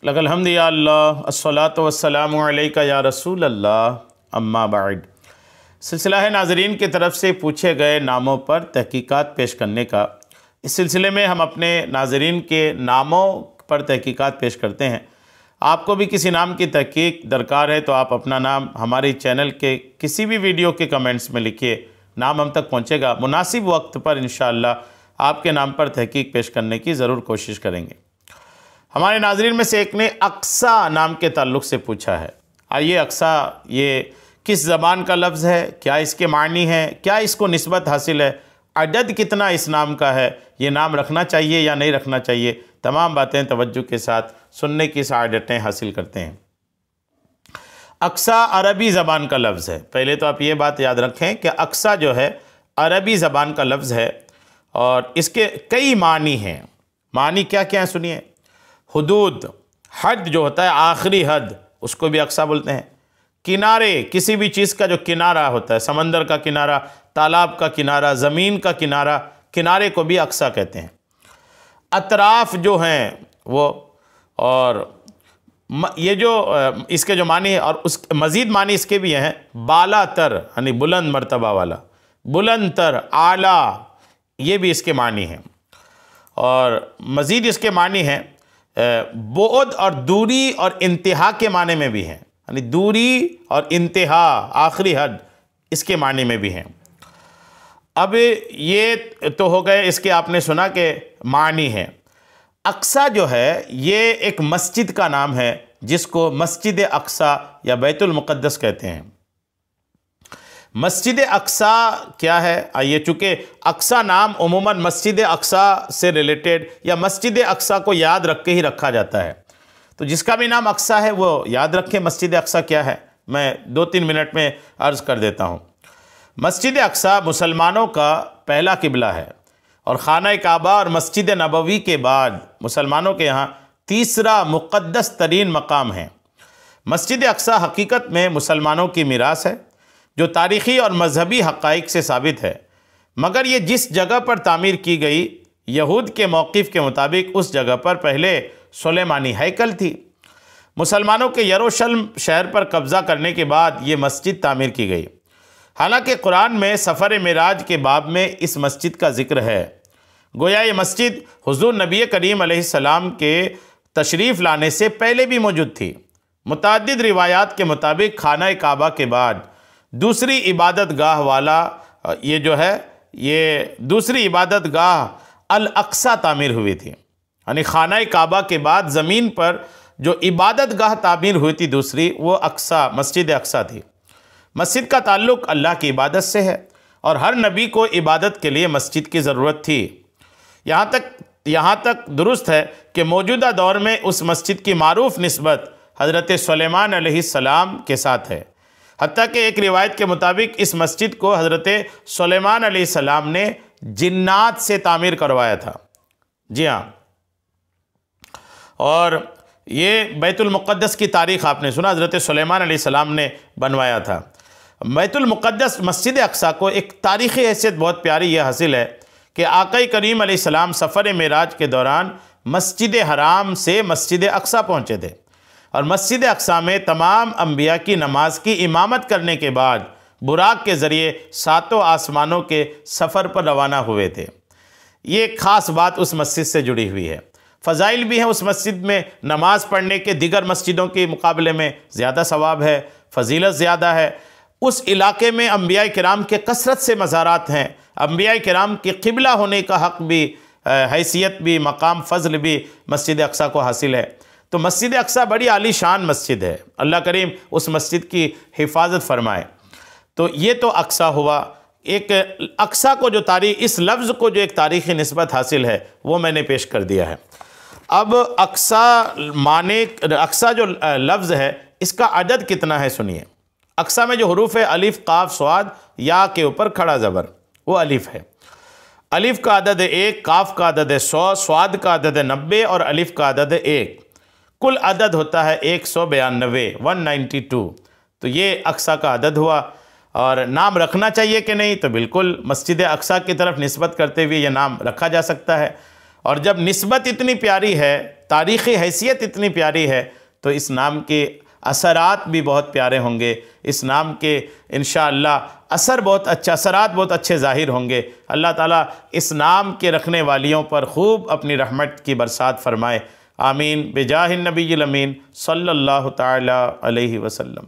लकल हम्द या अल्लाह अस्सलातु वस्सलामु अलैका या रसूल अल्लाह अम्मा बाद। सिलसिला है नाज़रीन की तरफ से पूछे गए नामों पर तहकीकात पेश करने का। इस सिलसिले में हम अपने नाज़रीन के नामों पर तहकीकात पेश करते हैं। आपको भी किसी नाम की तहकीक दरकार है तो आप अपना नाम हमारे चैनल के किसी भी वीडियो के कमेंट्स में लिखिए, नाम हम तक पहुँचेगा। मुनासिब वक्त पर इंशाअल्लाह आपके नाम पर तहकीक पेश करने की ज़रूर कोशिश करेंगे। हमारे नाज़रीन में से एक ने अक्सा नाम के ताल्लुक़ से पूछा है। आइए, अक्सा ये किस ज़बान का लफ्ज़ है, क्या इसके मानी हैं, क्या इसको निस्बत हासिल है, अदद कितना इस नाम का है, ये नाम रखना चाहिए या नहीं रखना चाहिए, तमाम बातें तवज्जो के साथ सुनने की सआदतें हासिल करते हैं। अक्सा अरबी ज़बान का लफ्ज़ है। पहले तो आप ये बात याद रखें कि अक्सा जो है अरबी ज़बान का लफ्ज़ है और इसके कई मानी हैं। मानी क्या क्या हैं सुनिए। हुदूद, हद जो होता है आखिरी हद, उसको भी अक्सा बोलते हैं। किनारे, किसी भी चीज़ का जो किनारा होता है, समंदर का किनारा, तालाब का किनारा, ज़मीन का किनारा, किनारे को भी अक्सा कहते हैं। अतराफ़ जो हैं वो, और ये जो इसके जो मानी है और उस मज़ीद मानी इसके भी हैं। बाला तर यानी बुलंद मर्तबा वाला, बुलंद तर, आला, ये भी इसके मानी हैं। और मज़ीद इसके मानी हैं बोअद और दूरी और इंतहा के माने में भी हैं, यानी दूरी और इंतहा आखिरी हद, इसके माने में भी हैं। अब ये तो हो गए इसके, आपने सुना कि मानी हैं। अक्सा जो है ये एक मस्जिद का नाम है जिसको मस्जिद अक्सा या बैतुल मुक़द्दस कहते हैं। मस्जिद अक्सा क्या है? आइए, चूँकि अक्सा नाम उमूमन मस्जिद अक्सा से रिलेटेड या मस्जिद अक्सा को याद रख के ही रखा जाता है, तो जिसका भी नाम अक्सा है वो याद रखें मस्जिद अक्सा क्या है। मैं 2-3 मिनट में अर्ज़ कर देता हूँ। मस्जिद अक्सा मुसलमानों का पहला किबला है और खाना काबा और मस्जिद नबवी के बाद मुसलमानों के यहाँ तीसरा मुक़द्दस तरीन मकाम है। मस्जिद अक्सा हकीकत में मुसलमानों की मीरास है जो तारीख़ी और मजहबी हक़ाइक़ से साबित है, मगर ये जिस जगह पर तामीर की गई यहूद के मौक़िफ़ के मुताबिक उस जगह पर पहले सुलेमानी हैकल थी। मुसलमानों के यरूशलेम शहर पर कब्ज़ा करने के बाद ये मस्जिद तामीर की गई। हालांकि कुरान में सफ़र मेराज के बाब में इस मस्जिद का ज़िक्र है। गोया ये मस्जिद हुज़ूर नबी करीम अलैहिस्सलाम के तशरीफ़ लाने से पहले भी मौजूद थी। मुतअद्दिद रिवायात के मुताबिक खाना काबा के बाद दूसरी इबादत गाह वाला ये जो है, ये दूसरी इबादत गाह अल अक्सा तामीर हुई थी। यानी खाना काबा के बाद ज़मीन पर जो इबादत गाह तामीर हुई थी दूसरी, वो अक्सा, मस्जिद अक्सा थी। मस्जिद का ताल्लुक़ अल्लाह की इबादत से है और हर नबी को इबादत के लिए मस्जिद की ज़रूरत थी। यहाँ तक दुरुस्त है कि मौजूदा दौर में उस मस्जिद की मारूफ निस्बत हज़रत सुलेमान अलैहिस्सलाम के साथ है। हत्ता कि एक रिवायत के मुताबिक इस मस्जिद को हज़रत सुलेमान अलैहिस्सलाम ने जिन्नात से तामीर करवाया था। जी हाँ, और ये बैतुल मुक़द्दस की तारीख़ आपने सुना, हज़रत सुलेमान अलैहिस्सलाम ने बनवाया था। बैतुल मुक़द्दस मस्जिद अक्सा को एक तारीख़ी हैसियत बहुत प्यारी ये हासिल है कि आक़ा करीम अलैहिस्सलाम सफ़र मेराज के दौरान मस्जिद हराम से मस्जिद अक्सा पहुँचे थे और मस्जिद अक्सा में तमाम अम्बिया की नमाज की इमामत करने के बाद बुराक के ज़रिए 7 आसमानों के सफ़र पर रवाना हुए थे। ये एक ख़ास बात उस मस्जिद से जुड़ी हुई है। फ़ज़ाइल भी हैं उस मस्जिद में, नमाज़ पढ़ने के दिगर मस्जिदों के मुकाबले में ज़्यादा सवाब है, फ़जीलत ज़्यादा है। उस इलाके में अम्बिया किराम के कसरत से मज़ारात हैं। अम्बिया किराम के क़िबला होने का हक़ भी, हैसियत भी, मकाम फ़ज़ल भी मस्जिद अक्सा को हासिल है। तो मस्जिद अक्सा बड़ी आली शान मस्जिद है। अल्लाह करीम उस मस्जिद की हिफाजत फरमाए। तो ये तो अक्सा हुआ। एक अक्सा को जो तारीख़, इस लफ्ज़ को जो एक तारीख़ी निस्बत हासिल है वो मैंने पेश कर दिया है। अब अक्सा माने, अक्सा जो लफ्ज़ है इसका अदद कितना है सुनिए। अक्सा में जो हरूफ है अलिफ, काफ, स्वाद, या के ऊपर खड़ा ज़बर, वो अलिफ है। अलिफ का अदद 1, काफ का अदद 100, स्वाद का अदद 90 और अलिफ का अदद 1। कुल अदद होता है 192, 192। तो ये अक्सा का अदद हुआ। और नाम रखना चाहिए कि नहीं, तो बिल्कुल मस्जिद अक्सा की तरफ निस्बत करते हुए ये नाम रखा जा सकता है। और जब निस्बत इतनी प्यारी है, तारीख़ी हैसियत इतनी प्यारी है, तो इस नाम के असरात भी बहुत प्यारे होंगे। इस नाम के इंशाअल्लाह असरात बहुत अच्छे ज़ाहिर होंगे। अल्लाह ताला इस नाम के रखने वालियों पर खूब अपनी रहमत की बरसात फ़रमाए। आमीन बिजाहिन नबील अमीन सल्लल्लाहु ताला अलैहि वसल्लम।